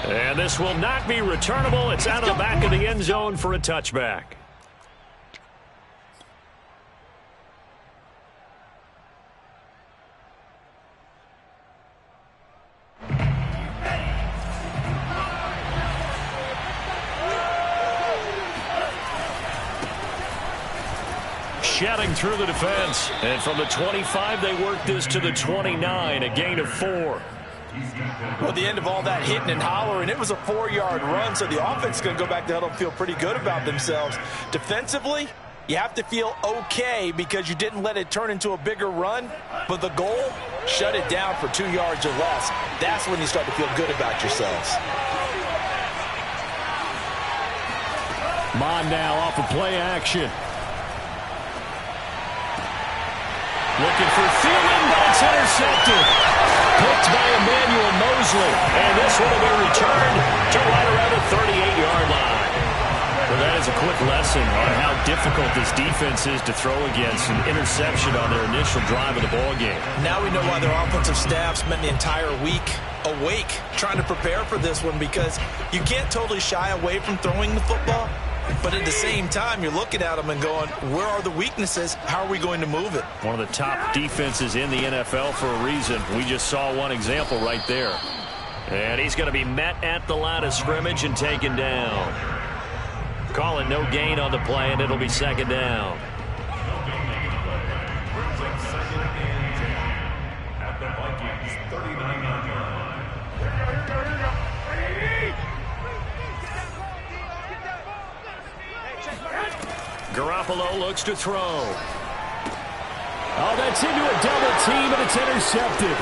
And this will not be returnable. It's out of the back of the end zone for a touchback. Shedding through the defense. And from the 25, they work this to the 29, a gain of 4. Well, the end of all that hitting and hollering, it was a 4-yard run, so the offense is going to go back to huddle and feel pretty good about themselves. Defensively, you have to feel okay because you didn't let it turn into a bigger run, but the goal, shut it down for 2 yards or less. That's when you start to feel good about yourselves. Mon now off of play action. Looking for Thielen, but it's intercepted. Picked by Emmanuel Mosley. And this one will be returned to right around the 38-yard line. Well, that is a quick lesson on how difficult this defense is to throw against. An interception on their initial drive of the ballgame. Now we know why their offensive staff spent the entire week awake trying to prepare for this one, because you can't totally shy away from throwing the football. But at the same time, you're looking at them and going, where are the weaknesses? How are we going to move it? One of the top defenses in the NFL for a reason. We just saw one example right there. And he's going to be met at the line of scrimmage and taken down. Call it no gain on the play, and it'll be second down. Garoppolo looks to throw. Oh, that's into a double team, and it's intercepted.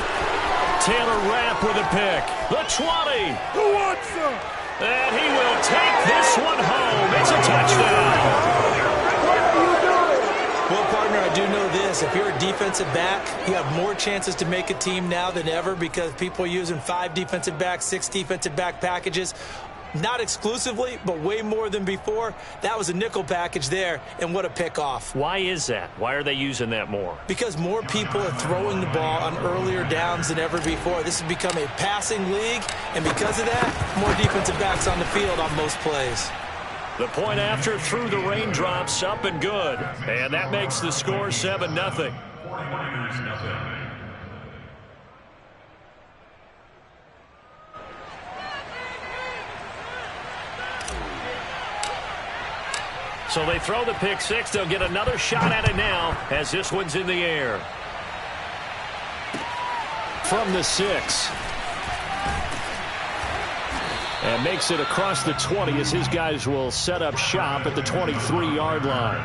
Taylor Rapp with a pick. The 20. Who wants some? And he will take this one home. It's a touchdown. Well, partner, I do know this. If you're a defensive back, you have more chances to make a team now than ever because people are using 5 defensive backs, 6 defensive back packages. Not exclusively, but way more than before. That was a nickel package there, and what a pickoff. Why is that? Why are they using that more? Because more people are throwing the ball on earlier downs than ever before. This has become a passing league, and because of that, more defensive backs on the field on most plays. The point after through the raindrops, up and good. And that makes the score 7-0. So they throw the pick six. They'll get another shot at it now as this one's in the air. From the 6. And makes it across the 20 as his guys will set up shop at the 23-yard line.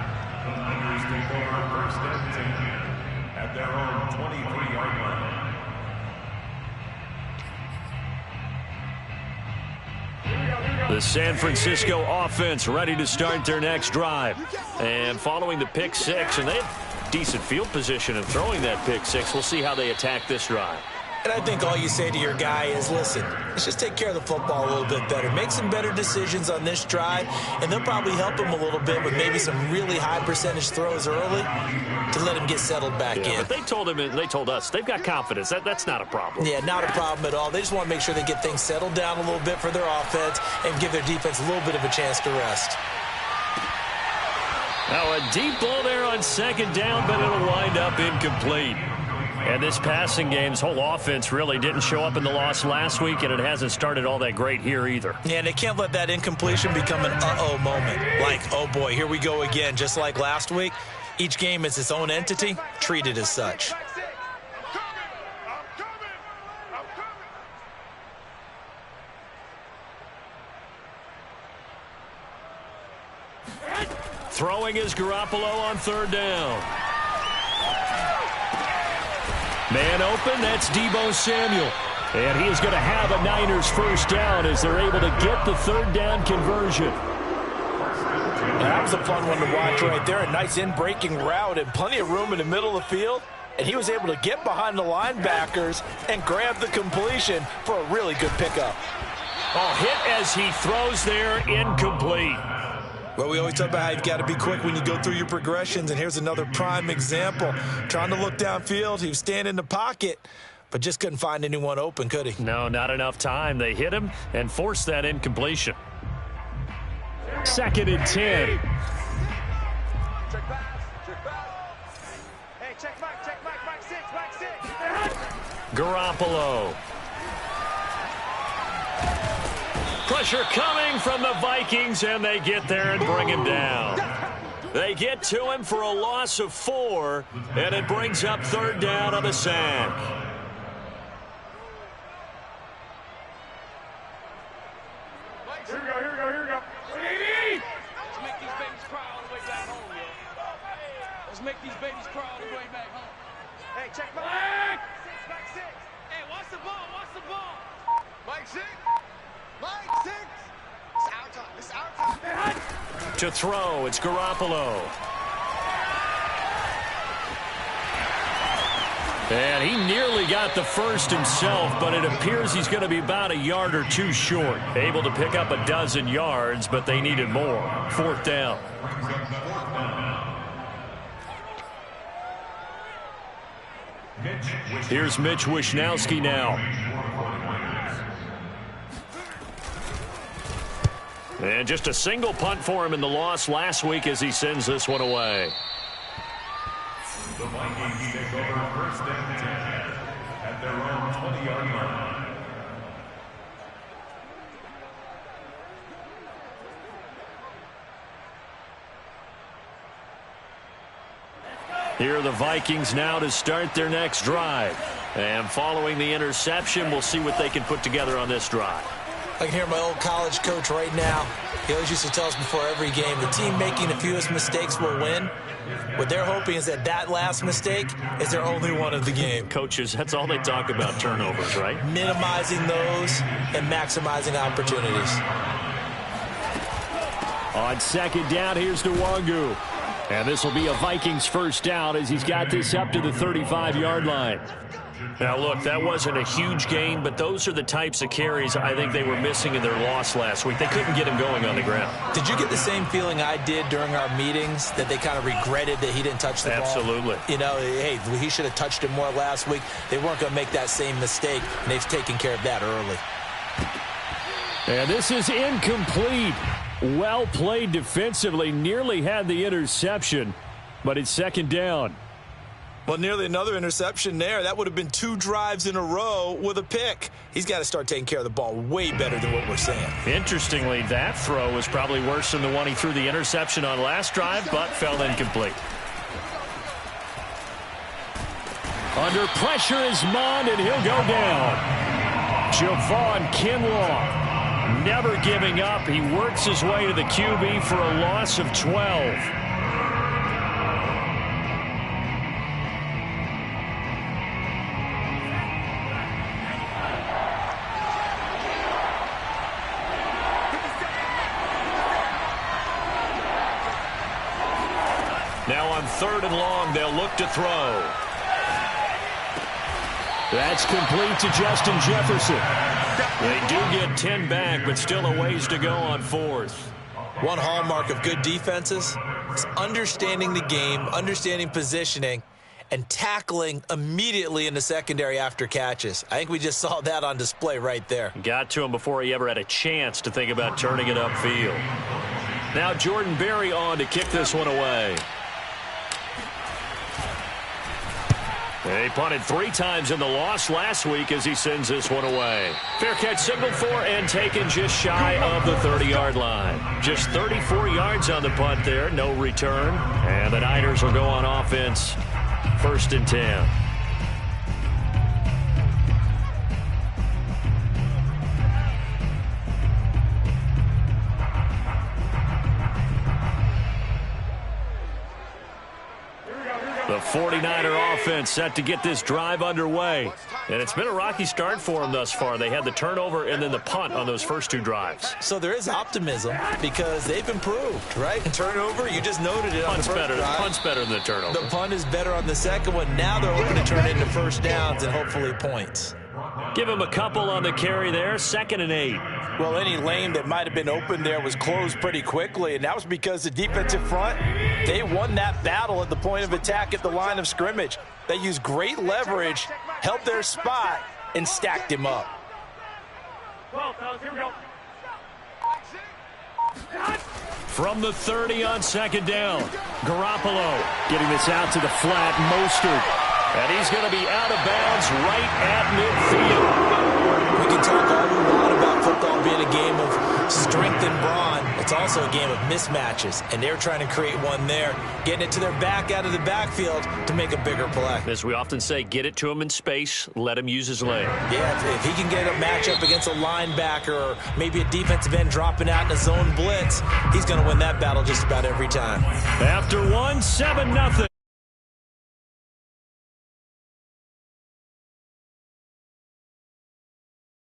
At their own 23-yard line. The San Francisco offense ready to start their next drive. And following the pick six, and they have decent field position in throwing that pick six. We'll see how they attack this drive. And I think all you say to your guy is, listen, let's just take care of the football a little bit better. Make some better decisions on this drive, and they'll probably help him a little bit with maybe some really high percentage throws early to let him get settled back in. But they told us they've got confidence. That's not a problem. Yeah, not a problem at all. They just want to make sure they get things settled down a little bit for their offense and give their defense a little bit of a chance to rest. Now a deep ball there on second down, but it'll wind up incomplete. And this passing game's whole offense really didn't show up in the loss last week, and it hasn't started all that great here either. Yeah, and they can't let that incompletion become an uh-oh moment. Like, oh boy, here we go again, just like last week. Each game is its own entity, treated as such. Throwing is Garoppolo on third down. Man open, that's Deebo Samuel. And he is going to have a Niners first down as they're able to get the third down conversion. That was a fun one to watch right there. A nice in-breaking route and plenty of room in the middle of the field. And he was able to get behind the linebackers and grab the completion for a really good pickup. Oh, hit as he throws there, incomplete. Well, we always talk about how you've got to be quick when you go through your progressions, and here's another prime example. Trying to look downfield, he was standing in the pocket, but just couldn't find anyone open, could he? No, not enough time. They hit him and forced that incompletion. 2nd and 10. Check pass. Hey, check Mike 6. Garoppolo. Pressure coming from the Vikings, and they get there and bring him down. They get to him for a loss of 4, and it brings up 3rd down on the sack. Here we go. Let's make these babies cry all the way back home, yo. Let's make these babies cry all the way back home. Hey, check Mike 6. Hey, watch the ball. Mike 6. It's our time. To throw, it's Garoppolo. And he nearly got the first himself, but it appears he's going to be about a yard or 2 short. Able to pick up a dozen yards, but they needed more. 4th down. Here's Mitch Wishnowski now. And just a single punt for him in the loss last week as he sends this one away. The Vikings take over 1st and 10 at their own 20-yard line. Here are the Vikings now to start their next drive. And following the interception, we'll see what they can put together on this drive. I can hear my old college coach right now. He always used to tell us before every game, the team making the fewest mistakes will win. What they're hoping is that last mistake is their only one of the game. Coaches, that's all they talk about, turnovers, right? Minimizing those and maximizing opportunities. On 2nd down, here's Nwangu. And this will be a Vikings 1st down as he's got this up to the 35-yard line. Now, look, that wasn't a huge gain, but those are the types of carries I think they were missing in their loss last week. They couldn't get him going on the ground. Did you get the same feeling I did during our meetings, that they kind of regretted that he didn't touch the ball? Absolutely. You know, hey, he should have touched it more last week. They weren't going to make that same mistake, and they've taken care of that early. And this is incomplete. Well played defensively. Nearly had the interception, but it's 2nd down. Well, nearly another interception there. That would have been 2 drives in a row with a pick. He's got to start taking care of the ball way better than what we're saying. Interestingly, that throw was probably worse than the one he threw the interception on last drive, but fell incomplete. Under pressure is Mond, and he'll go down. Javon Kinlaw, never giving up. He works his way to the QB for a loss of 12. Now on 3rd and long, they'll look to throw. That's complete to Justin Jefferson. They do get 10 back, but still a ways to go on 4th. One hallmark of good defenses is understanding the game, understanding positioning, and tackling immediately in the secondary after catches. I think we just saw that on display right there. Got to him before he ever had a chance to think about turning it upfield. Now Jordan Berry on to kick this one away. They punted 3 times in the loss last week as he sends this one away. Fair catch signaled for and taken just shy of the 30-yard line. Just 34 yards on the punt there, no return. And the Niners will go on offense, 1st and 10. The 49er offense set to get this drive underway. And it's been a rocky start for them thus far. They had the turnover and then the punt on those first 2 drives. So there is optimism because they've improved, right? And turnover, you just noted it on the first drive. Punt's better than the turnover. The punt is better on the second one. Now they're looking to turn it into 1st downs and hopefully points. Give him a couple on the carry there, 2nd and 8. Well, any lane that might have been open there was closed pretty quickly, and that was because the defensive front, they won that battle at the point of attack at the line of scrimmage. They used great leverage held their spot, and stacked him up. Well, fellas, here we go. From the 30 on second down, Garoppolo getting this out to the flat, Mostert. And he's going to be out of bounds right at midfield. We can talk all we want about football being a game of strength and brawn. It's also a game of mismatches, and they're trying to create one there, getting it to their back out of the backfield to make a bigger play. As we often say, get it to him in space, let him use his leg. Yeah, if he can get a matchup against a linebacker or maybe a defensive end dropping out in a zone blitz, he's going to win that battle just about every time. After one, 7-0.